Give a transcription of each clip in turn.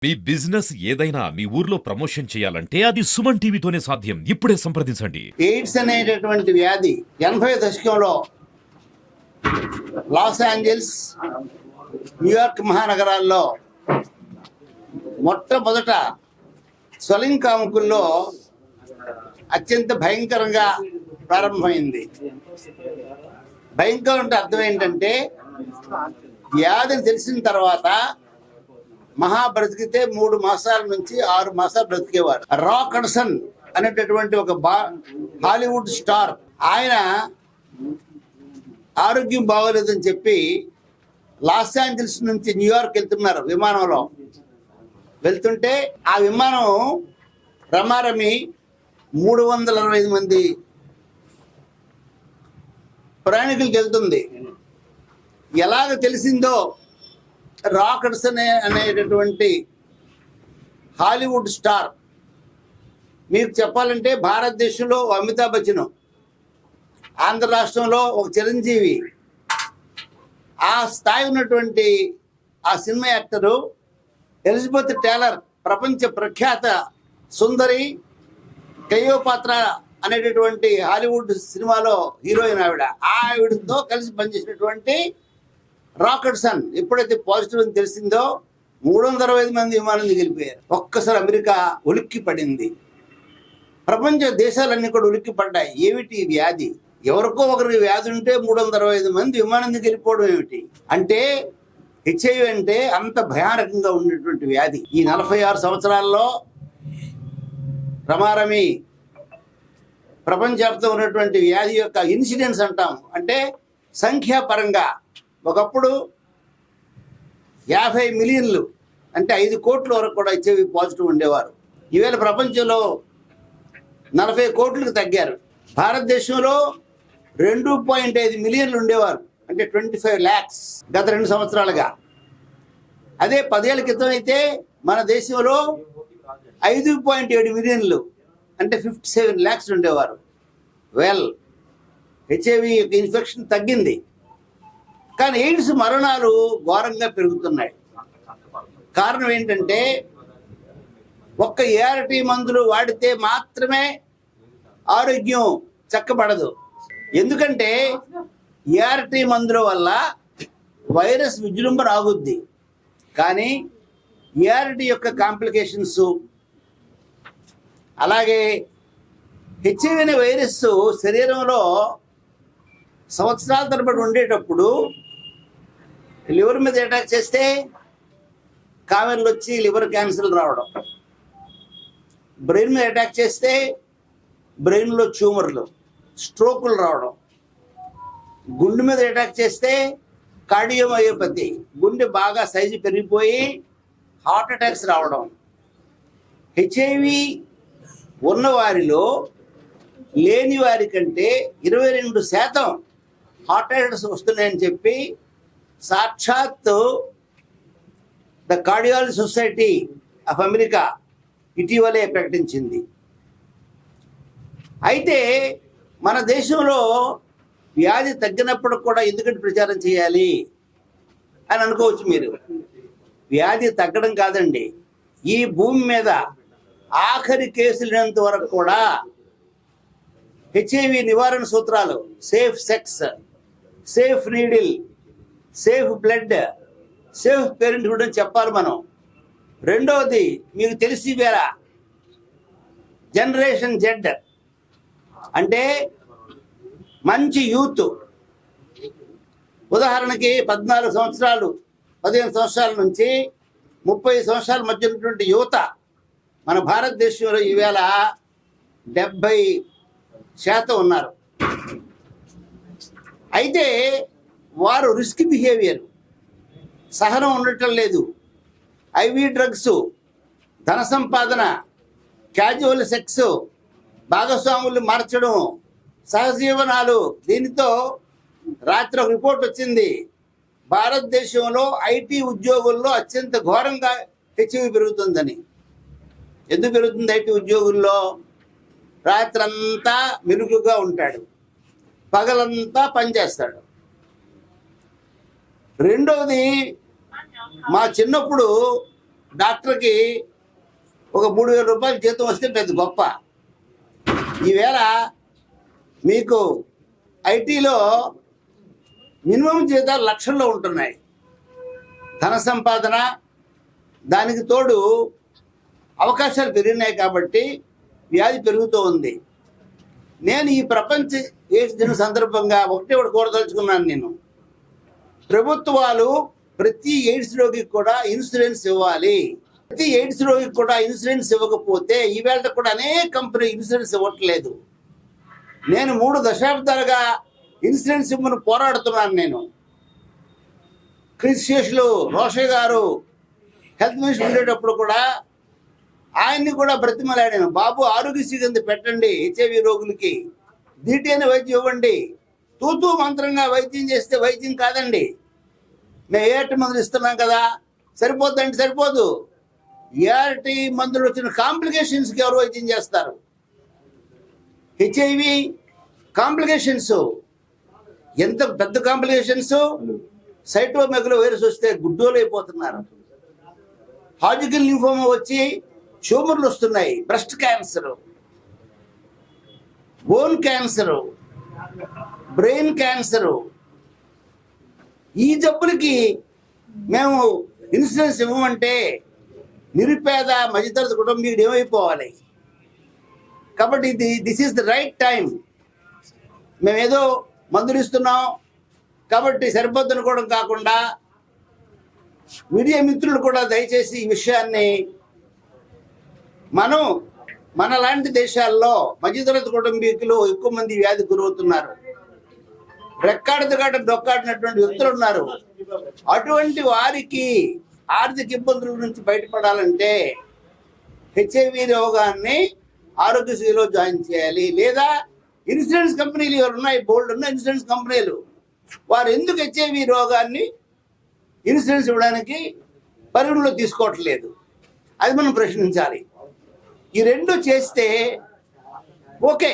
మీ business ఏదైనా మీ ఊర్లో promotion చేయాలంటే అది సుమన్ టీవీతోనే సాధ్యం. ఇప్పుడే సంప్రదించండి. ఎయిడ్స్ అనేటటువంటి వ్యాధి 80 దశకంలో లాస్ ఏంజల్స్, న్యూయార్క్ మహానగరాల్లో మొట్టమొదట స్వలింగ్ కాముకుల్లో అత్యంత భయంకరంగా ప్రారంభమైంది. భయంకరం అంటే అర్థం ఏంటంటే వ్యాధిని తెలిసిన తర్వాత మహా బ్రతికితే 3 మాసాల నుంచి 6 మాసాలు బ్రతికేవారు. రాక్ హడ్సన్ అనేటటువంటి ఒక హాలీవుడ్ స్టార్, ఆయన ఆరోగ్యం బాగోలేదని చెప్పి లాస్ ఏంజల్స్ నుంచి న్యూయార్క్ వెళ్తున్నారు. విమానంలో వెళ్తుంటే ఆ విమానం రమారమి 365 మంది ప్రయాణికులకు వెళ్తుంది. ఎలాగ తెలిసిందో, రాక్ హడ్సన్ అనేటటువంటి హాలీవుడ్ స్టార్, మీకు చెప్పాలంటే భారతదేశంలో అమితాబ్ బచ్చన్, ఆంధ్ర రాష్ట్రంలో ఒక చిరంజీవి, ఆ స్థాయి ఉన్నటువంటి ఆ సినిమా యాక్టరు ఎలిజబెత్ టేలర్, ప్రపంచ ప్రఖ్యాత సుందరి, క్లియోపాత్ర అనేటటువంటి హాలీవుడ్ సినిమాలో హీరోయిన్ ఆవిడతో కలిసి పనిచేసినటువంటి రాక్ హడ్సన్ ఎప్పుడైతే పాజిటివ్ అని తెలిసిందో 365 మంది విమానం దిగిలిపోయారు. ఒక్కసారి అమెరికా ఉలిక్కి పడింది. ప్రపంచ దేశాలన్నీ కూడా ఉలిక్కి పడ్డాయి. ఏమిటి వ్యాధి? ఎవరికో ఒకరికి వ్యాధి ఉంటే 365 మంది విమానం దిగిలిపోవడం ఏమిటి? అంటే హెచ్ఐవి అంటే అంత భయానకంగా ఉన్నటువంటి వ్యాధి. ఈ 46 సంవత్సరాల్లో రమారమి ప్రపంచవ్యాప్తంగా ఉన్నటువంటి వ్యాధి యొక్క ఇన్సిడెన్స్ అంటాం. అంటే సంఖ్యాపరంగా ఒకప్పుడు 50 మిలియన్లు అంటే 5 కోట్ల వరకు కూడా హెచ్ఐవి పాజిటివ్ ఉండేవారు. ఈవేళ ప్రపంచంలో 40 కోట్లకు తగ్గారు. భారతదేశంలో 2.5 మిలియన్లు ఉండేవారు, అంటే 25 lakhs గత 2 సంవత్సరాలుగా. అదే 10 ఏళ్ల క్రితం అయితే మన దేశంలో 5.7 మిలియన్లు అంటే 57 lakhs ఉండేవారు. హెచ్ఐవి యొక్క ఇన్ఫెక్షన్ తగ్గింది, కానీ ఎయిడ్స్ మరణాలు ఘోరంగా పెరుగుతున్నాయి. కారణం ఏంటంటే ఒక్క ఏఆర్టీ మందులు వాడితే మాత్రమే ఆరోగ్యం చక్కబడదు. ఎందుకంటే ఏఆర్టీ మందుల వల్ల వైరస్ విజృంభణ ఆగుద్ది, కానీ ఏఆర్టీ యొక్క కాంప్లికేషన్స్, అలాగే హెచ్ఐవి అనే వైరస్ శరీరంలో సంవత్సరాల తరబడి ఉండేటప్పుడు లివర్ మీద అటాక్ చేస్తే కామెర్లు వచ్చి లివర్ క్యాన్సర్లు రావడం, బ్రెయిన్ మీద అటాక్ చేస్తే బ్రెయిన్లో ట్యూమర్లు, స్ట్రోకులు రావడం, గుండె మీద అటాక్ చేస్తే కార్డియోమయోపతి, గుండె బాగా సైజు పెరిగిపోయి హార్ట్ అటాక్స్ రావడం. హెచ్ఐవి ఉన్నవారిలో లేని వారి కంటే 22% హార్ట్ అటాక్స్ వస్తున్నాయని చెప్పి సాక్షాత్తు the cardiology society of America ఇటీవలే ప్రకటించింది. అయితే మన దేశంలో వ్యాధి తగ్గినప్పుడు కూడా ఎందుకంటే ప్రచారం చేయాలి అని అనుకోవచ్చు మీరు. వ్యాధి తగ్గడం కాదండి, ఈ భూమి మీద ఆఖరి కేసులు లేనంత వరకు కూడా హెచ్ఐవి నివారణ సూత్రాలు, safe sex, safe needle, safe blood, safe parenthood అని చెప్పాలి మనం. రెండవది మీకు తెలిసి వేళ జనరేషన్ జెడ్ అంటే మంచి యూత్. ఉదాహరణకి 14 సంవత్సరాలు 15 సంవత్సరాల నుంచి 30 సంవత్సరాల మధ్య ఉన్నటువంటి యువత మన భారతదేశంలో ఈవేళ 70% ఉన్నారు. అయితే వారు రిస్క్ బిహేవియర్, సహనం ఉండటం లేదు, ఐవీ డ్రగ్స్, ధన సంపాదన, క్యాజువల్ సెక్స్, భాగస్వాములు మార్చడం, సహజీవనాలు. దీనితో రాత్రి ఒక రిపోర్ట్ వచ్చింది, భారతదేశంలో ఐటీ ఉద్యోగుల్లో అత్యంత ఘోరంగా హెచ్ఐవి పెరుగుతుందని. ఎందుకు పెరుగుతుంది? ఐటీ ఉద్యోగుల్లో రాత్రంతా మెలుగుగా ఉంటాడు, పగలంతా పనిచేస్తాడు. రెండవది, మా చిన్నప్పుడు డాక్టర్కి ఒక 3,000 రూపాయలు జీతం వస్తే పెద్ద గొప్ప. ఈవేళ మీకు ఐటీలో మినిమం జీతాలు లక్షల్లో ఉంటున్నాయి. ధన సంపాదన దానికి తోడు అవకాశాలు పెరిగినాయి కాబట్టి వ్యాధి పెరుగుతూ ఉంది. నేను ఈ ప్రపంచ ఎయిడ్స్ దిన సందర్భంగా ఒకటి కోరదలుచుకున్నాను. నేను ప్రభుత్వాలు ప్రతి ఎయిడ్స్ రోగికి కూడా ఇన్సూరెన్స్ ఇవ్వాలి. ప్రతి ఎయిడ్స్ రోగికి కూడా ఇన్సూరెన్స్ ఇవ్వకపోతే ఈవేళ కూడా అనేక కంపెనీ ఇన్సూరెన్స్ ఇవ్వట్లేదు. నేను 3 దశాబ్దాలుగా ఇన్సూరెన్స్ ఇవ్వమని పోరాడుతున్నాను. నేను క్రిస్టియస్లు రోషయ్య గారు హెల్త్ మినిస్టర్ ఉండేటప్పుడు కూడా ఆయన్ని కూడా బ్రతిమలాడాను. బాబు ఆరోగ్యశ్రీ కింద పెట్టండి, హెచ్ఐవి రోగులకి దీటైన వైద్యం ఇవ్వండి. తూతూ మంత్రంగా వైద్యం చేస్తే వైద్యం కాదండి. మేము ఏఆర్టీ మందులు ఇస్తున్నాం కదా, సరిపోద్దండి, సరిపోదు. ఏఆర్టీ మందులు వచ్చిన కాంప్లికేషన్స్కి ఎవరు వైద్యం చేస్తారు? హెచ్ఐవి కాంప్లికేషన్స్ ఎంత పెద్ద కాంప్లికేషన్స్. సైటోమెగలో వైరస్ వస్తే గుడ్డోలు అయిపోతున్నారు. హాజికల్ లింఫోమా వచ్చి ట్యూమర్లు వస్తున్నాయి. Breast cancer, bone cancer, brain cancer. ఈ జబ్బులకి మేము ఇన్సూరెన్స్ ఇవ్వమంటే నిరుపేద మధ్యతరగతి కుటుంబీకుడు ఏమైపోవాలి? కాబట్టి this is the right time. మేమేదో మందులు ఇస్తున్నాం కాబట్టి సరిపోద్దనుకోవడం కాకుండా మీడియా మిత్రులు కూడా దయచేసి ఈ విషయాన్ని మన లాంటి దేశాల్లో మధ్యతరగతి కుటుంబీకులు ఎక్కువ మంది వ్యాధి గురవుతున్నారు. రెక్కాడితోగాట డొక్కాడినటువంటి వ్యక్తులు ఉన్నారు. అటువంటి వారికి ఆర్థిక ఇబ్బందుల నుంచి బయటపడాలంటే హెచ్ఐవి రోగాన్ని ఆరోగ్యశ్రీలో జాయిన్ చేయాలి. లేదా ఇన్సూరెన్స్ కంపెనీలు ఎవరు ఉన్నాయి, బోల్డ్ ఉన్న ఇన్సూరెన్స్ కంపెనీలు, వారు ఎందుకు హెచ్ఐవి రోగాన్ని ఇన్సూరెన్స్ ఇవ్వడానికి పరిగణలో తీసుకోవట్లేదు? అది మనం ప్రశ్నించాలి. ఈ రెండు చేస్తే ఓకే,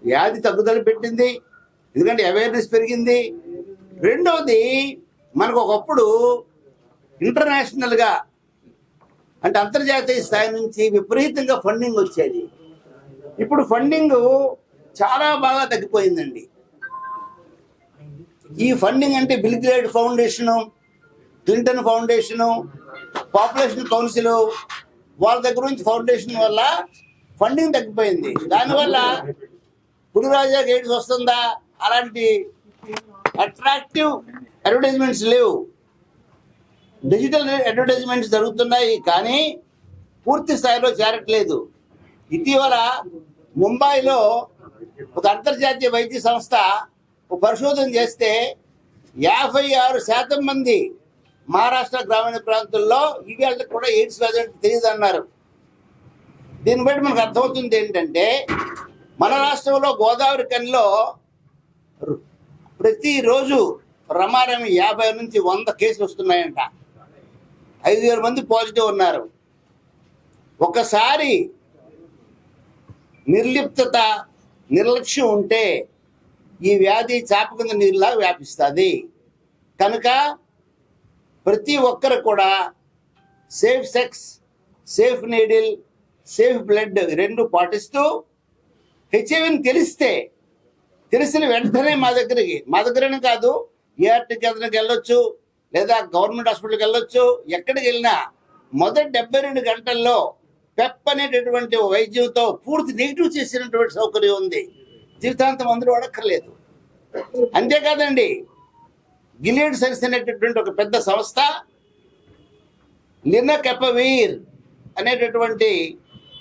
వ్యాధి తగ్గుదల పెట్టింది, ఎందుకంటే అవేర్నెస్ పెరిగింది. రెండవది, మనకు ఒకప్పుడు ఇంటర్నేషనల్గా అంటే అంతర్జాతీయ స్థాయి నుంచి విపరీతంగా ఫండింగ్ వచ్చేది. ఇప్పుడు ఫండింగ్ చాలా బాగా తగ్గిపోయిందండి. ఈ ఫండింగ్ అంటే bill gates foundation, Clinton foundation, population council వాళ్ళ దగ్గర నుంచి ఫౌండేషన్ వల్ల ఫండింగ్ తగ్గిపోయింది. దానివల్ల పులిరాజా ఎయిడ్స్ వస్తుందా అలాంటి అట్రాక్టివ్ అడ్వర్టైజ్మెంట్స్ లేవు. డిజిటల్ అడ్వర్టైజ్మెంట్స్ జరుగుతున్నాయి కానీ పూర్తి స్థాయిలో చేరట్లేదు. ఇటీవల ముంబైలో ఒక అంతర్జాతీయ వైద్య సంస్థ ఒక పరిశోధన చేస్తే 56% మంది మహారాష్ట్ర గ్రామీణ ప్రాంతాల్లో ఈ వాళ్ళకి కూడా ఎయిడ్స్ వ్యాధి తెలియదు అన్నారు. దీన్ని బట్టి మనకు అర్థమవుతుంది ఏంటంటే మన రాష్ట్రంలో గోదావరి కనిలో ప్రతిరోజు రమారమి 50 నుంచి 100 కేసులు వస్తున్నాయంట. 5,000 మంది పాజిటివ్ ఉన్నారు. ఒకసారి నిర్లిప్తత, నిర్లక్ష్యం ఉంటే ఈ వ్యాధి చాప కింద నీరులా వ్యాపిస్తుంది. కనుక ప్రతి ఒక్కరు కూడా safe sex, safe needle, safe blood రెండు పాటిస్తూ హెచ్ఐవిని తెలిసిన వెంటనే మా దగ్గరనే కాదు, ఏఆర్టీ కేంద్రానికి వెళ్ళొచ్చు, లేదా గవర్నమెంట్ హాస్పిటల్కి వెళ్ళొచ్చు. ఎక్కడికి వెళ్ళినా మొదటి 72 గంటల్లో పెప్ అనేటటువంటి వైద్యంతో పూర్తి నెగిటివ్ చేసినటువంటి సౌకర్యం ఉంది. జీవితాంతం అందరూ అడక్కర్లేదు. అంతేకాదండి, గిలీడ్ సైన్స్ అనేటటువంటి ఒక పెద్ద సంస్థ లినకెపవీర్ అనేటటువంటి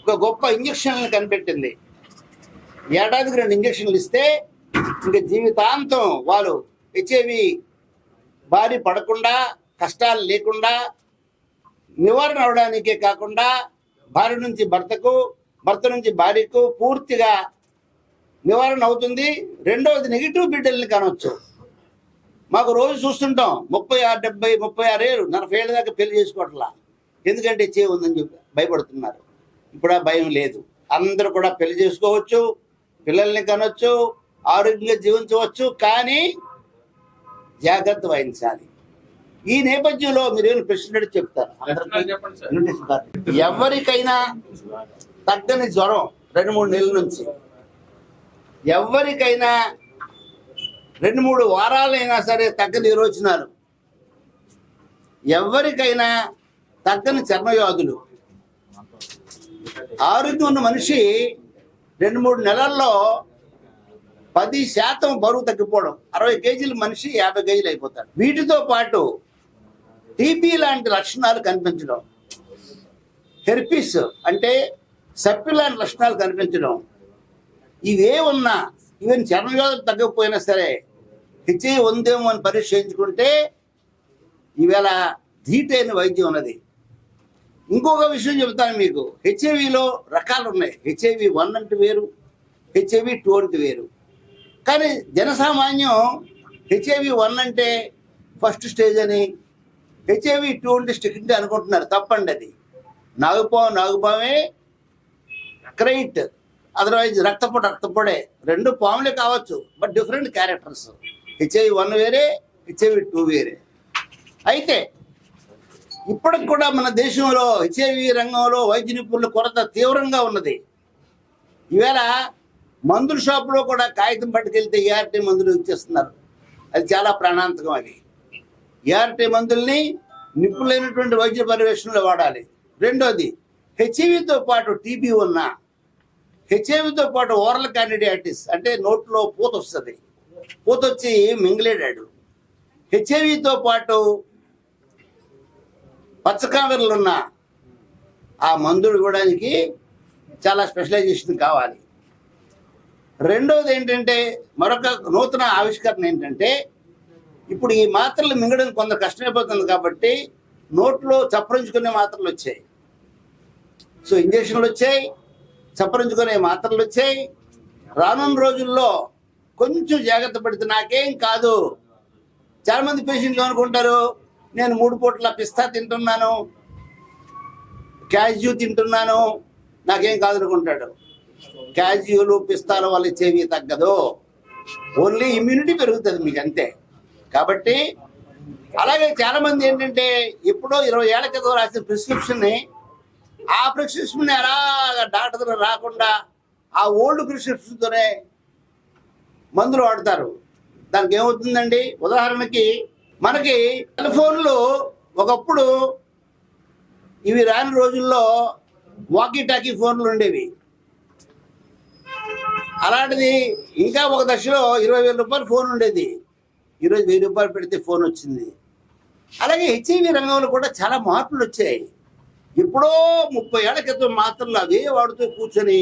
ఒక గొప్ప ఇంజక్షన్లను కనిపెట్టింది. ఏడాదికి 2 ఇంజక్షన్లు ఇస్తే ఇంకా జీవితాంతం వాళ్ళు హెచ్ఐవి బారి పడకుండా, కష్టాలు లేకుండా, నివారణ అవడానికే కాకుండా భార్య నుంచి భర్తకు, భర్త నుంచి భార్యకు పూర్తిగా నివారణ అవుతుంది. రెండవది, నెగిటివ్ బిడ్డల్ని కానొచ్చు. మాకు రోజు చూస్తుంటాం 36, 70, 36 ఏళ్ళు, 40 ఏళ్ళ దాకా పెళ్లి చేసుకోవట్లా. ఎందుకంటే హెచ్ఐవి ఉందని చెప్పి భయపడుతున్నారు. ఇప్పుడు ఆ భయం లేదు. అందరూ కూడా పెళ్లి చేసుకోవచ్చు, పిల్లల్ని కనొచ్చు, ఆరోగ్యంగా జీవించవచ్చు. కానీ జాగ్రత్త వహించాలి. ఈ నేపథ్యంలో మీరు ప్రశ్న చెప్తారు ఎవరికైనా తగ్గని జ్వరం 2-3 నెలల నుంచి, ఎవరికైనా 2-3 వారాలైనా సరే తగ్గని విరోచనాలు, ఎవరికైనా తగ్గని చర్మవ్యాధులు, ఆరోగ్యం ఉన్న మనిషి 2-3 నెలల్లో 10% బరువు తగ్గిపోవడం, 60 కేజీల మనిషి 50 కేజీలు అయిపోతాడు. వీటితో పాటు టీబీ లాంటి లక్షణాలు కనిపించడం, హెర్పిస్ అంటే సప్పి లాంటి లక్షణాలు కనిపించడం, ఇవే ఉన్నా ఈవెన్ చర్మవ్యాధులు తగ్గకపోయినా సరే హెచ్ఐవి ఉందేమో అని పరీక్ష చేయించుకుంటే ఈవేళ ధీటైన వైద్యం ఉన్నది. ఇంకొక విషయం చెబుతాను మీకు, హెచ్ఐవిలో రకాలు ఉన్నాయి. హెచ్ఐవి 1 అంటే వేరు, హెచ్ఐవి 2 అంటే వేరు. కానీ జనసామాన్యం హెచ్ఐవి 1 అంటే ఫస్ట్ స్టేజ్ అని, హెచ్ఐవి 2 అంటే స్టిక్ అనుకుంటున్నారు. తప్పండి, అది నాగుపామే క్రైట్, అదర్వైజ్ రక్తపోడే, 2 పాములే కావచ్చు, బట్ డిఫరెంట్ క్యారెక్టర్స్. హెచ్ఐవి 1 వేరే, హెచ్ఐవి 2 వేరే. అయితే ఇప్పటికి కూడా మన దేశంలో హెచ్ఐవి రంగంలో వైద్య నిపుణుల కొరత తీవ్రంగా ఉన్నది. ఈవేళ మందుల షాపులో కూడా కాగితం పట్టుకెళ్తే ఏఆర్టీ మందులు ఇచ్చేస్తున్నారు. అది చాలా ప్రాణాంతకం. అది ఏఆర్టీ మందుల్ని నిపుణులైనటువంటి వైద్య పర్యవేక్షణలో వాడాలి. రెండోది, హెచ్ఐవితో పాటు టీబీ ఉన్న, హెచ్ఐవితో పాటు ఓరల్ క్యాండిడైటిస్ అంటే నోట్లో పూత వస్తుంది, పూత వచ్చి మింగిలేడాడు. హెచ్ఐవితో పాటు పచ్చకామెరలున్న ఆ మందులు ఇవ్వడానికి చాలా స్పెషలైజేషన్ కావాలి. రెండోది ఏంటంటే, మరొక నూతన ఆవిష్కరణ ఏంటంటే, ఇప్పుడు ఈ మాత్రలు మింగడం కొంత కష్టమైపోతుంది కాబట్టి నోట్లో చప్పరించుకునే మాత్రలు వచ్చాయి. సో ఇంజక్షన్లు వచ్చాయి, చప్పరించుకునే మాత్రలు వచ్చాయి. రానున్న రోజుల్లో కొంచెం జాగ్రత్త పడితే నాకేం కాదు. చాలామంది పేషెంట్లు అనుకుంటారు, నేను 3 పూట్ల పిస్తా తింటున్నాను, క్యాజ్యూ తింటున్నాను, నాకేం కాదు అనుకుంటాడు. క్యాజ్యూలు పిస్తాల వల్ల ఇచ్చేవి తగ్గదు, ఓన్లీ ఇమ్యూనిటీ పెరుగుతుంది మీకు, అంతే. కాబట్టి అలాగే చాలామంది ఏంటంటే, ఎప్పుడో 20 ఏళ్ల క్రితం రాసిన ప్రిస్క్రిప్షన్ని, ఆ ప్రిస్క్రిప్షన్ ఎలా డాక్టర్ దగ్గర రాకుండా ఆ ఓల్డ్ ప్రిస్క్రిప్షన్తోనే మందులు వాడతారు. దానికి ఏమవుతుందండి, ఉదాహరణకి మనకి సెల్ ఫోన్లు ఒకప్పుడు ఇవి రాని రోజుల్లో వాకీ టాకీ ఫోన్లు ఉండేవి. అలాంటిది ఇంకా ఒక దశలో 20,000 రూపాయల ఫోన్ ఉండేది. ఈరోజు 1000 రూపాయలు పెడితే ఫోన్ వచ్చింది. అలాగే హెచ్ఐవి రంగంలో కూడా చాలా మార్పులు వచ్చాయి. ఎప్పుడో 30 ఏళ్ల క్రితం మాత్రలు అవే వాడుతూ కూర్చొని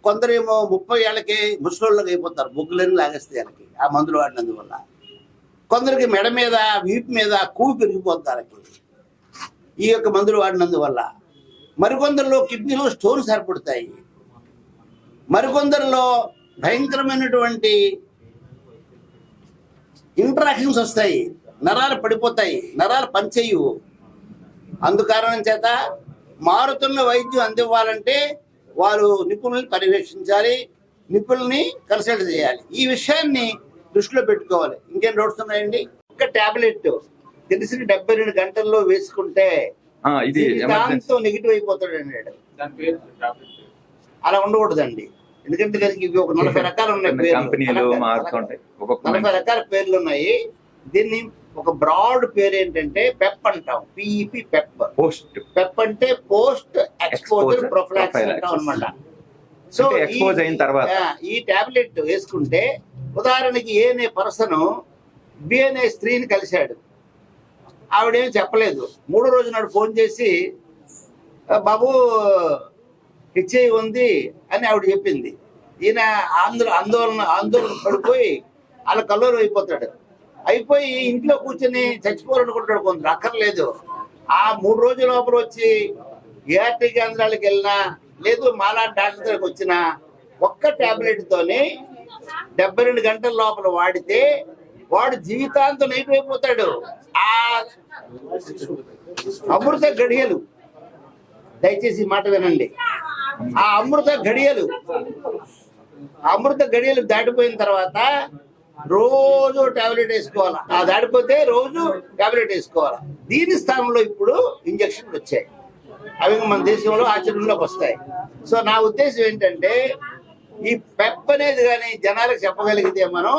కొందరేమో 30 ఏళ్ళకే ముసలోళ్ళకి అయిపోతారు, బొగ్గులని లాగేస్తే వాళ్ళకి ఆ మందులు వాడినందువల్ల. కొందరికి మెడ మీద, వీపు మీద కొవ్వు పెరిగిపోతారు ఈ యొక్క మందులు వాడినందువల్ల. మరికొందరిలో కిడ్నీలో స్టోన్స్ ఏర్పడతాయి, మరికొందరిలో భయంకరమైనటువంటి ఇంటరాక్షన్స్ వస్తాయి, నరాలు పడిపోతాయి, నరాలు పనిచేయవు. అందుకారణం చేత మారుతున్న వైద్యం అందివ్వాలంటే వారు నిపుణుల్ని పర్యవేక్షించాలి, నిపుణుల్ని కన్సల్ట్ చేయాలి. ఈ విషయాన్ని దృష్టిలో పెట్టుకోవాలి. ఇంకేం డౌట్స్ ఉన్నాయండి? ఒక టాబ్లెట్ తెలిసిన 72 గంటల్లో వేసుకుంటే దాంతో నెగిటివ్ అయిపోతాడు అన్నాడు. అలా ఉండకూడదండి. ఎందుకంటే దానికి ఇవి ఒక 40 రకాలు ఉన్నాయి పేర్లు, 40 రకాల పేర్లు ఉన్నాయి. దీన్ని ఒక బ్రాడ్ పేరు ఏంటంటే పెప్ అంటాం, పిఈపి పెప్. పెప్ అంటే పోస్ట్ ఎక్స్పోజర్ ప్రొఫిలాక్సిస్ అంటాం అనమాట. సో ఈ టాబ్లెట్ వేసుకుంటే, ఉదాహరణకి ఏ అనే పర్సన్ బి అనే స్త్రీని కలిశాడు, ఆవిడేం చెప్పలేదు. 3వ రోజు నాడు ఫోన్ చేసి, బాబు హెచ్ఐవి ఉంది అని ఆవిడ చెప్పింది. ఈయన ఆందోళన పడిపోయి వాళ్ళ కల్లోలు అయిపోయి ఇంట్లో కూర్చొని చచ్చిపోవాలనుకుంటాడు. కొందరు అక్కర్లేదు, ఆ 3 రోజుల లోపల వచ్చి ఏఆర్టీ కేంద్రాలకు వెళ్ళినా లేదు మాలా డాక్టర్ దగ్గరకు వచ్చిన ఒక్క టాబ్లెట్ తోని 72 గంటల లోపల వాడితే వాడు జీవితాంతం నెగిటివ్ అయిపోతాడు. ఆ అమృత గడియలు, దయచేసి మాట వినండి, ఆ అమృత గడియలు దాటిపోయిన తర్వాత రోజు టాబ్లెట్ వేసుకోవాలా, ఆ దాడిపోతే రోజు టాబ్లెట్ వేసుకోవాలా. దీని స్థానంలో ఇప్పుడు ఇంజక్షన్లు వచ్చాయి, అవి మన దేశంలో ఆచరణలోకి వస్తాయి. సో నా ఉద్దేశం ఏంటంటే ఈ పెప్ అనేది కానీ జనాలకు చెప్పగలిగితే మనం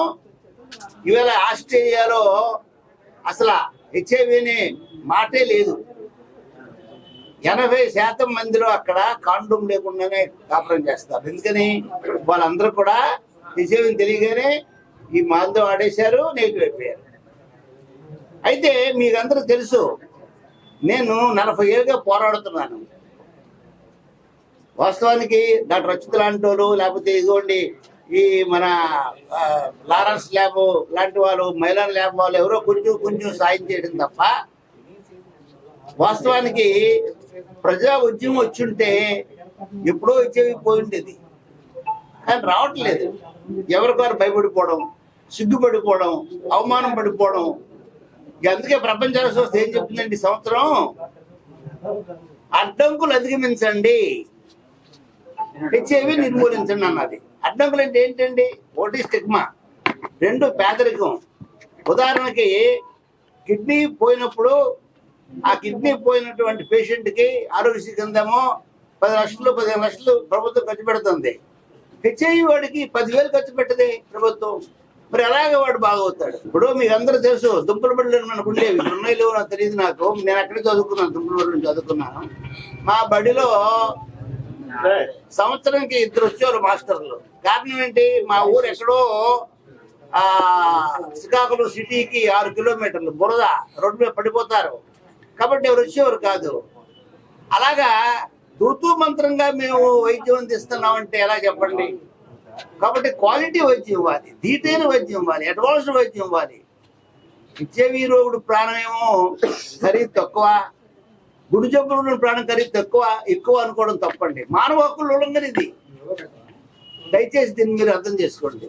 ఇవాళ ఆస్ట్రేలియాలో అసలు హెచ్ఐవిని మాటే లేదు. 80% మందిలో అక్కడ కాండోమ్ లేకుండానే కాపురం చేస్తారు. ఎందుకని వాళ్ళందరూ కూడా హెచ్ఐవిని తెలియగానే ఈ మందు ఆడేశారు, నెగిటివ్ అయిపోయారు. అయితే మీకందరూ తెలుసు, నేను 40 ఏళ్ళుగా పోరాడుతున్నాను. వాస్తవానికి డాక్టర్ అచ్యుత్ లాంటి వాళ్ళు, లేకపోతే ఇదిగోండి ఈ మన లారెన్స్ ల్యాబ్ లాంటి వాళ్ళు, మైలాన్ ల్యాబ్ వాళ్ళు ఎవరో కొంచెం సాయం చేయడం తప్ప వాస్తవానికి ప్రజా ఉద్యమం వచ్చుంటే ఎప్పుడో ఇచ్చేవి పోయి ఉండేది. కానీ రావట్లేదు. ఎవరికారు భయపడిపోవడం, సిగ్గుపడిపోవడం, అవమానం పడిపోవడం. అందుకే ప్రపంచ సంస్థ ఏం చెప్తుందండి ఈ సంవత్సరం, అడ్డంకులు అధిగమించండి, హెచ్ఐవి నిర్మూలించండి అన్నది. అడ్డంకులు అంటే ఏంటండి? ఒకటి స్టిగ్మా, 2 పేదరికం. ఉదాహరణకి కిడ్నీ పోయినప్పుడు ఆ కిడ్నీ పోయినటువంటి పేషెంట్కి ఆరోగ్యశ్రీ కిందేమో 10 లక్షలు 15 లక్షలు ప్రభుత్వం ఖర్చు పెడుతుంది. హెచ్ఐవి వాడికి 10,000 ఖర్చు పెట్టదే ప్రభుత్వం. మరి ఎలాగ వాడు బాగవుతాడు? ఇప్పుడు మీకు అందరూ తెలుసు, దుంపల బడులు మనకు ఉండేవి, ఉన్నాయి లేవు నాకు తెలియదు. నాకు నేను అక్కడే చదువుకున్నాను, దుంపల బడులు చదువుకున్నాను. మా బడిలో సంవత్సరానికి 2 వచ్చేవారు మాస్టర్లు. కారణం ఏంటి? మా ఊరు ఎక్కడో శ్రీకాకుళం సిటీకి 6 కిలోమీటర్లు, బురద, రోడ్డు మీద పడిపోతారు కాబట్టి ఎవరు వచ్చేవారు కాదు. అలాగా ఋతు మంత్రంగా మేము వైద్యం అందిస్తున్నామంటే ఎలా చెప్పండి? కాబట్టి క్వాలిటీ వైద్యం ఇవ్వాలి, డీటెయిల్ వైద్యం ఇవ్వాలి, అడ్వాన్స్డ్ వైద్యం ఇవ్వాలి. హెచ్ఐవి రోగుడు ప్రాణమేమో ఖరీదు తక్కువ, గుడి జబ్బులు ప్రాణం ఖరీదు ఎక్కువ అనుకోవడం తప్పండి. మానవ హక్కుల ఉల్లంఘన ఇది. దయచేసి దీన్ని మీరు అర్థం చేసుకోండి.